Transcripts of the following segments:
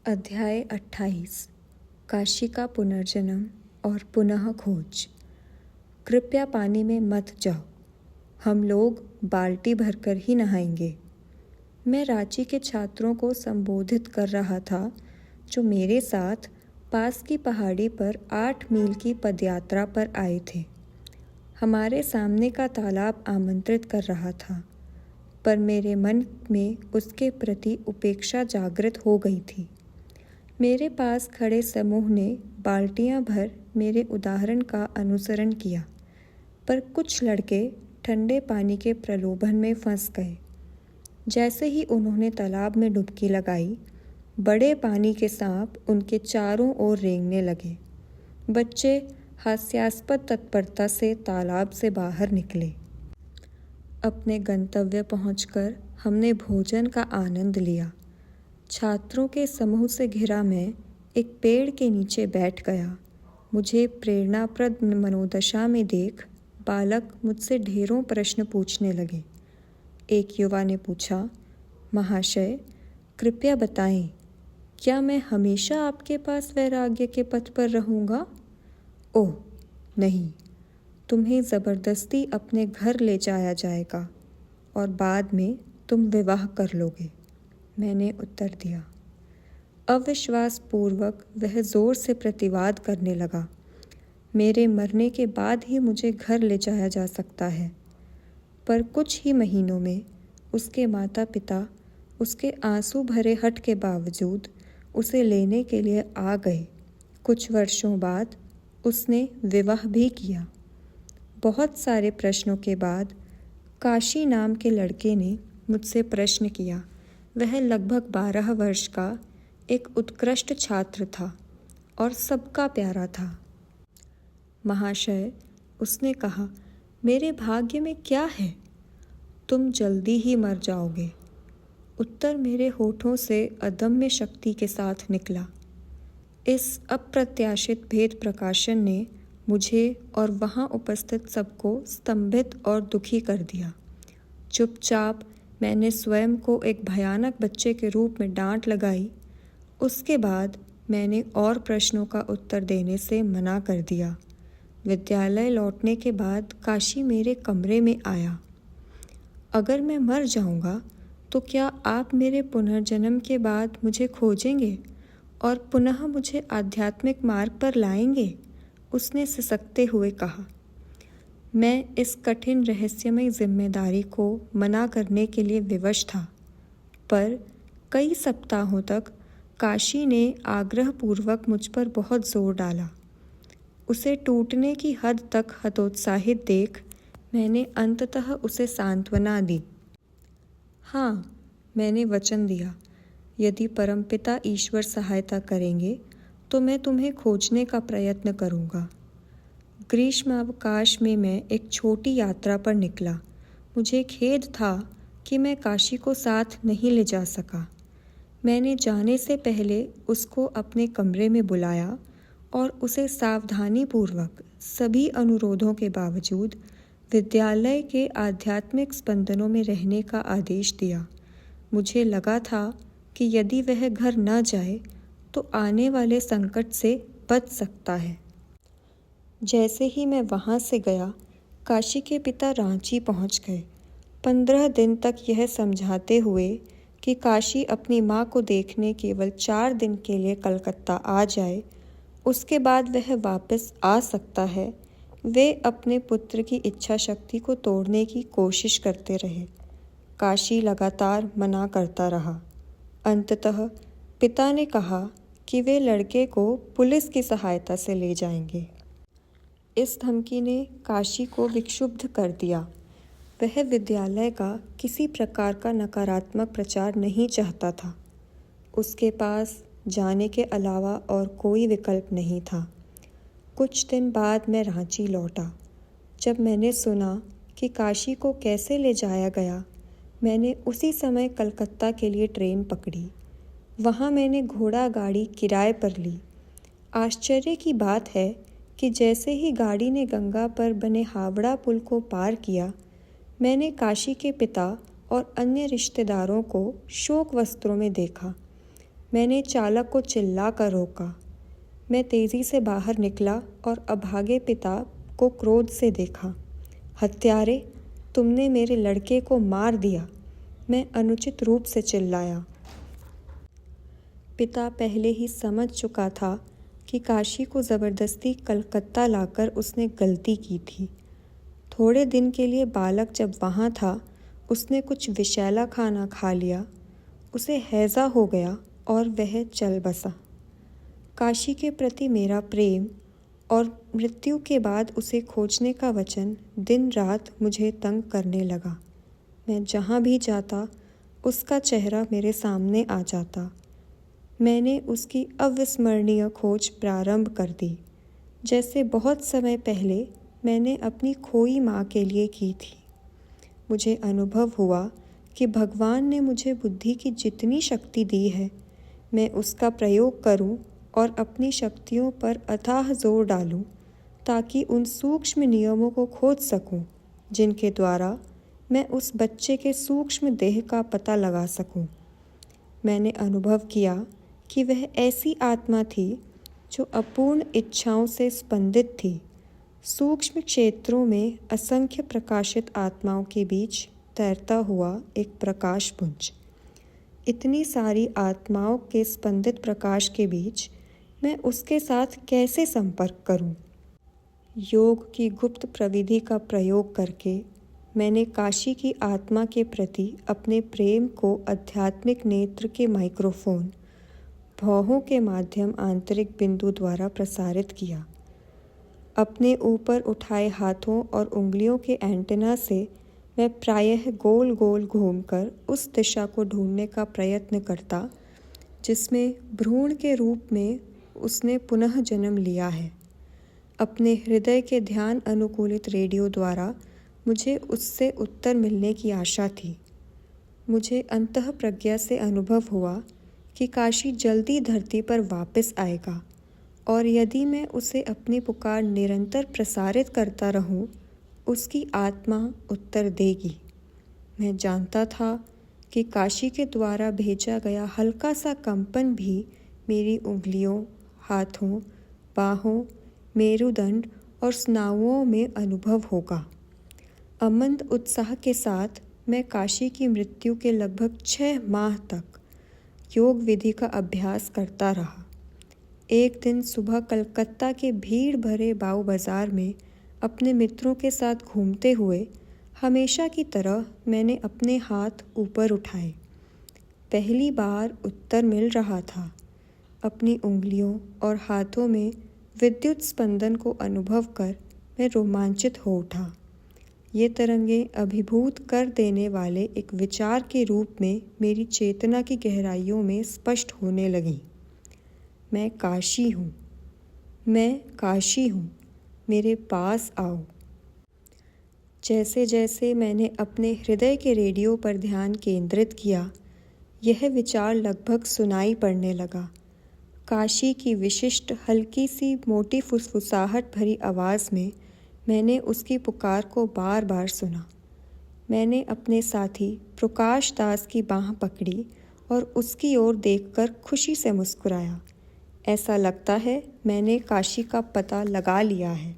अध्याय 28 काशी का पुनर्जन्म और पुनः खोज। कृपया पानी में मत जाओ, हम लोग बाल्टी भरकर ही नहाएंगे। मैं रांची के छात्रों को संबोधित कर रहा था जो मेरे साथ पास की पहाड़ी पर 8 मील की पदयात्रा पर आए थे। हमारे सामने का तालाब आमंत्रित कर रहा था, पर मेरे मन में उसके प्रति उपेक्षा जागृत हो गई थी। मेरे पास खड़े समूह ने बाल्टियां भर मेरे उदाहरण का अनुसरण किया, पर कुछ लड़के ठंडे पानी के प्रलोभन में फंस गए। जैसे ही उन्होंने तालाब में डुबकी लगाई, बड़े पानी के सांप उनके चारों ओर रेंगने लगे। बच्चे हास्यास्पद तत्परता से तालाब से बाहर निकले। अपने गंतव्य पहुंचकर हमने भोजन का आनंद लिया। छात्रों के समूह से घिरा मैं एक पेड़ के नीचे बैठ गया। मुझे प्रेरणाप्रद मनोदशा में देख बालक मुझसे ढेरों प्रश्न पूछने लगे। एक युवा ने पूछा, महाशय, कृपया बताएं, क्या मैं हमेशा आपके पास वैराग्य के पथ पर रहूँगा? ओह नहीं, तुम्हें ज़बरदस्ती अपने घर ले जाया जाएगा और बाद में तुम विवाह कर लोगे, मैंने उत्तर दिया। अविश्वासपूर्वक वह जोर से प्रतिवाद करने लगा। मेरे मरने के बाद ही मुझे घर ले जाया जा सकता है। पर कुछ ही महीनों में उसके माता पिता उसके आंसू भरे हठ के बावजूद उसे लेने के लिए आ गए। कुछ वर्षों बाद उसने विवाह भी किया। बहुत सारे प्रश्नों के बाद काशी नाम के लड़के ने मुझसे प्रश्न किया। वह लगभग 12 वर्ष का एक उत्कृष्ट छात्र था और सबका प्यारा था। महाशय, उसने कहा, मेरे भाग्य में क्या है? तुम जल्दी ही मर जाओगे। उत्तर मेरे होठों से अदम्य शक्ति के साथ निकला। इस अप्रत्याशित भेद प्रकाशन ने मुझे और वहाँ उपस्थित सबको स्तंभित और दुखी कर दिया। चुपचाप मैंने स्वयं को एक भयानक बच्चे के रूप में डांट लगाई। उसके बाद मैंने और प्रश्नों का उत्तर देने से मना कर दिया। विद्यालय लौटने के बाद काशी मेरे कमरे में आया। अगर मैं मर जाऊंगा तो क्या आप मेरे पुनर्जन्म के बाद मुझे खोजेंगे और पुनः मुझे आध्यात्मिक मार्ग पर लाएंगे? उसने सिसकते हुए कहा। मैं इस कठिन रहस्यमय जिम्मेदारी को मना करने के लिए विवश था, पर कई सप्ताहों तक काशी ने आग्रहपूर्वक मुझ पर बहुत जोर डाला। उसे टूटने की हद तक हतोत्साहित देख मैंने अंततः उसे सांत्वना दी। हाँ, मैंने वचन दिया, यदि परमपिता ईश्वर सहायता करेंगे तो मैं तुम्हें खोजने का प्रयत्न करूँगा। ग्रीष्मावकाश में मैं एक छोटी यात्रा पर निकला। मुझे खेद था कि मैं काशी को साथ नहीं ले जा सका। मैंने जाने से पहले उसको अपने कमरे में बुलाया और उसे सावधानीपूर्वक सभी अनुरोधों के बावजूद विद्यालय के आध्यात्मिक स्पंदनों में रहने का आदेश दिया। मुझे लगा था कि यदि वह घर न जाए तो आने वाले संकट से बच सकता है। जैसे ही मैं वहाँ से गया, काशी के पिता रांची पहुँच गए। 15 दिन तक यह समझाते हुए कि काशी अपनी माँ को देखने केवल 4 दिन के लिए कलकत्ता आ जाए, उसके बाद वह वापस आ सकता है, वे अपने पुत्र की इच्छा शक्ति को तोड़ने की कोशिश करते रहे। काशी लगातार मना करता रहा। अंततः पिता ने कहा कि वे लड़के को पुलिस की सहायता से ले जाएंगे। इस धमकी ने काशी को विक्षुब्ध कर दिया। वह विद्यालय का किसी प्रकार का नकारात्मक प्रचार नहीं चाहता था। उसके पास जाने के अलावा और कोई विकल्प नहीं था। कुछ दिन बाद मैं रांची लौटा। जब मैंने सुना कि काशी को कैसे ले जाया गया, मैंने उसी समय कलकत्ता के लिए ट्रेन पकड़ी। वहाँ मैंने घोड़ा गाड़ी किराए पर ली। आश्चर्य की बात है कि जैसे ही गाड़ी ने गंगा पर बने हावड़ा पुल को पार किया, मैंने काशी के पिता और अन्य रिश्तेदारों को शोक वस्त्रों में देखा। मैंने चालक को चिल्ला कर रोका। मैं तेज़ी से बाहर निकला और अभागे पिता को क्रोध से देखा। हत्यारे, तुमने मेरे लड़के को मार दिया, मैं अनुचित रूप से चिल्लाया। पिता पहले ही समझ चुका था कि काशी को ज़बरदस्ती कलकत्ता लाकर उसने गलती की थी। थोड़े दिन के लिए बालक जब वहाँ था, उसने कुछ विषैला खाना खा लिया, उसे हैज़ा हो गया और वह चल बसा। काशी के प्रति मेरा प्रेम और मृत्यु के बाद उसे खोजने का वचन दिन रात मुझे तंग करने लगा। मैं जहाँ भी जाता, उसका चेहरा मेरे सामने आ जाता। मैंने उसकी अविस्मरणीय खोज प्रारंभ कर दी, जैसे बहुत समय पहले मैंने अपनी खोई माँ के लिए की थी। मुझे अनुभव हुआ कि भगवान ने मुझे बुद्धि की जितनी शक्ति दी है, मैं उसका प्रयोग करूं और अपनी शक्तियों पर अथाह जोर डालूं, ताकि उन सूक्ष्म नियमों को खोज सकूं, जिनके द्वारा मैं उस बच्चे के सूक्ष्म देह का पता लगा सकूं। मैंने अनुभव किया कि वह ऐसी आत्मा थी जो अपूर्ण इच्छाओं से स्पंदित थी, सूक्ष्म क्षेत्रों में असंख्य प्रकाशित आत्माओं के बीच तैरता हुआ एक प्रकाश पुंज। इतनी सारी आत्माओं के स्पंदित प्रकाश के बीच मैं उसके साथ कैसे संपर्क करूं? योग की गुप्त प्रविधि का प्रयोग करके मैंने काशी की आत्मा के प्रति अपने प्रेम को आध्यात्मिक नेत्र के माइक्रोफोन भौहों के माध्यम आंतरिक बिंदु द्वारा प्रसारित किया। अपने ऊपर उठाए हाथों और उंगलियों के एंटेना से मैं प्रायः गोल गोल घूमकर उस दिशा को ढूंढने का प्रयत्न करता जिसमें भ्रूण के रूप में उसने पुनः जन्म लिया है। अपने हृदय के ध्यान अनुकूलित रेडियो द्वारा मुझे उससे उत्तर मिलने की आशा थी। मुझे अंतःप्रज्ञा से अनुभव हुआ कि काशी जल्दी धरती पर वापस आएगा, और यदि मैं उसे अपनी पुकार निरंतर प्रसारित करता रहूं, उसकी आत्मा उत्तर देगी। मैं जानता था कि काशी के द्वारा भेजा गया हल्का सा कंपन भी मेरी उंगलियों, हाथों, बाहों, मेरुदंड और स्नायुओं में अनुभव होगा। अमंद उत्साह के साथ मैं काशी की मृत्यु के लगभग 6 माह तक योग विधि का अभ्यास करता रहा। एक दिन सुबह कलकत्ता के भीड़ भरे बाऊ बाजार में अपने मित्रों के साथ घूमते हुए हमेशा की तरह मैंने अपने हाथ ऊपर उठाए। पहली बार उत्तर मिल रहा था। अपनी उंगलियों और हाथों में विद्युत स्पंदन को अनुभव कर मैं रोमांचित हो उठा। ये तरंगें अभिभूत कर देने वाले एक विचार के रूप में मेरी चेतना की गहराइयों में स्पष्ट होने लगीं। मैं काशी हूँ, मैं काशी हूँ, मेरे पास आओ। जैसे जैसे मैंने अपने हृदय के रेडियो पर ध्यान केंद्रित किया, यह विचार लगभग सुनाई पड़ने लगा। काशी की विशिष्ट हल्की सी मोटी फुसफुसाहट भरी आवाज़ में मैंने उसकी पुकार को बार बार सुना। मैंने अपने साथी प्रकाश दास की बाँह पकड़ी और उसकी ओर देखकर खुशी से मुस्कुराया। ऐसा लगता है मैंने काशी का पता लगा लिया है।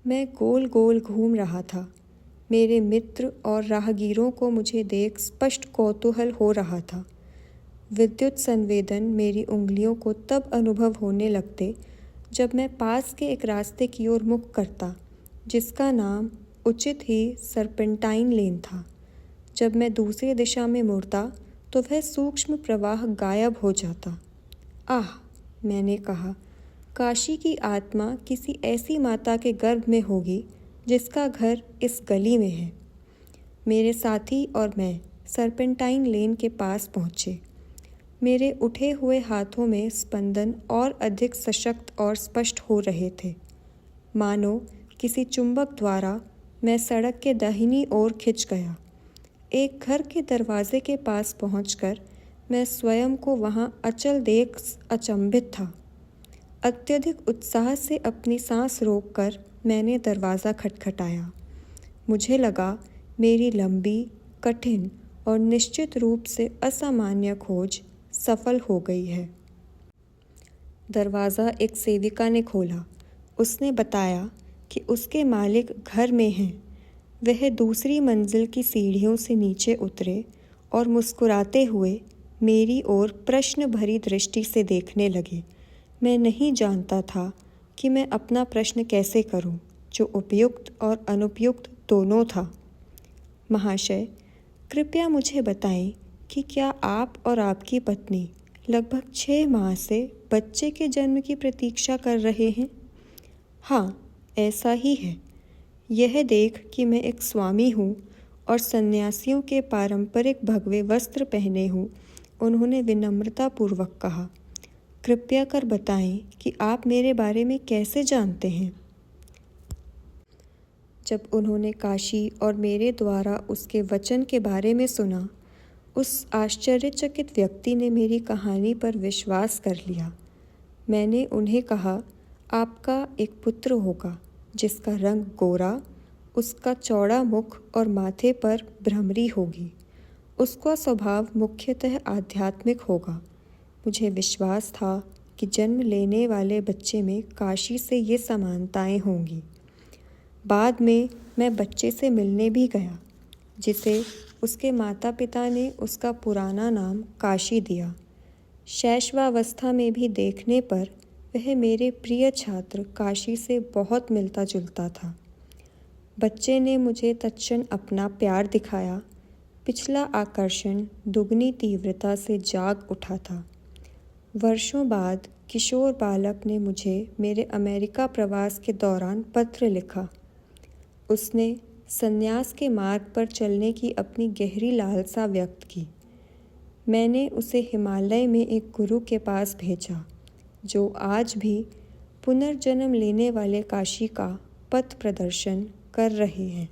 मैं गोल गोल घूम रहा था। मेरे मित्र और राहगीरों को मुझे देख स्पष्ट कौतूहल हो रहा था। विद्युत संवेदन मेरी उंगलियों को तब अनुभव होने लगते जब मैं पास के एक रास्ते की ओर मुख करता, जिसका नाम उचित ही सर्पेंटाइन लेन था। जब मैं दूसरी दिशा में मुड़ता तो वह सूक्ष्म प्रवाह गायब हो जाता। आह, मैंने कहा, काशी की आत्मा किसी ऐसी माता के गर्भ में होगी जिसका घर इस गली में है। मेरे साथी और मैं सर्पेंटाइन लेन के पास पहुँचे। मेरे उठे हुए हाथों में स्पंदन और अधिक सशक्त और स्पष्ट हो रहे थे। मानो किसी चुंबक द्वारा मैं सड़क के दाहिनी ओर खिंच गया। एक घर के दरवाजे के पास पहुंचकर मैं स्वयं को वहां अचल देख अचंभित था। अत्यधिक उत्साह से अपनी सांस रोककर मैंने दरवाज़ा खटखटाया। मुझे लगा मेरी लंबी, कठिन और निश्चित रूप से असामान्य खोज सफल हो गई है। दरवाज़ा एक सेविका ने खोला। उसने बताया कि उसके मालिक घर में हैं। वह दूसरी मंजिल की सीढ़ियों से नीचे उतरे और मुस्कुराते हुए मेरी ओर प्रश्न भरी दृष्टि से देखने लगे। मैं नहीं जानता था कि मैं अपना प्रश्न कैसे करूं, जो उपयुक्त और अनुपयुक्त दोनों था। महाशय, कृपया मुझे बताएं कि क्या आप और आपकी पत्नी लगभग 6 माह से बच्चे के जन्म की प्रतीक्षा कर रहे हैं? हाँ, ऐसा ही है। यह देख कि मैं एक स्वामी हूँ और सन्यासियों के पारंपरिक भगवे वस्त्र पहने हूँ, उन्होंने विनम्रतापूर्वक कहा, कृपया कर बताएं कि आप मेरे बारे में कैसे जानते हैं। जब उन्होंने काशी और मेरे द्वारा उसके वचन के बारे में सुना, उस आश्चर्यचकित व्यक्ति ने मेरी कहानी पर विश्वास कर लिया। मैंने उन्हें कहा, आपका एक पुत्र होगा जिसका रंग गोरा, उसका चौड़ा मुख और माथे पर भ्रमरी होगी। उसका स्वभाव मुख्यतः आध्यात्मिक होगा। मुझे विश्वास था कि जन्म लेने वाले बच्चे में काशी से ये समानताएं होंगी। बाद में मैं बच्चे से मिलने भी गया, जिसे उसके माता पिता ने उसका पुराना नाम काशी दिया। शैशवावस्था में भी देखने पर वह मेरे प्रिय छात्र काशी से बहुत मिलता जुलता था। बच्चे ने मुझे तत्क्षण अपना प्यार दिखाया। पिछला आकर्षण दुगनी तीव्रता से जाग उठा था। वर्षों बाद किशोर बालक ने मुझे मेरे अमेरिका प्रवास के दौरान पत्र लिखा। उसने संन्यास के मार्ग पर चलने की अपनी गहरी लालसा व्यक्त की। मैंने उसे हिमालय में एक गुरु के पास भेजा, जो आज भी पुनर्जन्म लेने वाले काशी का पथ प्रदर्शन कर रहे हैं।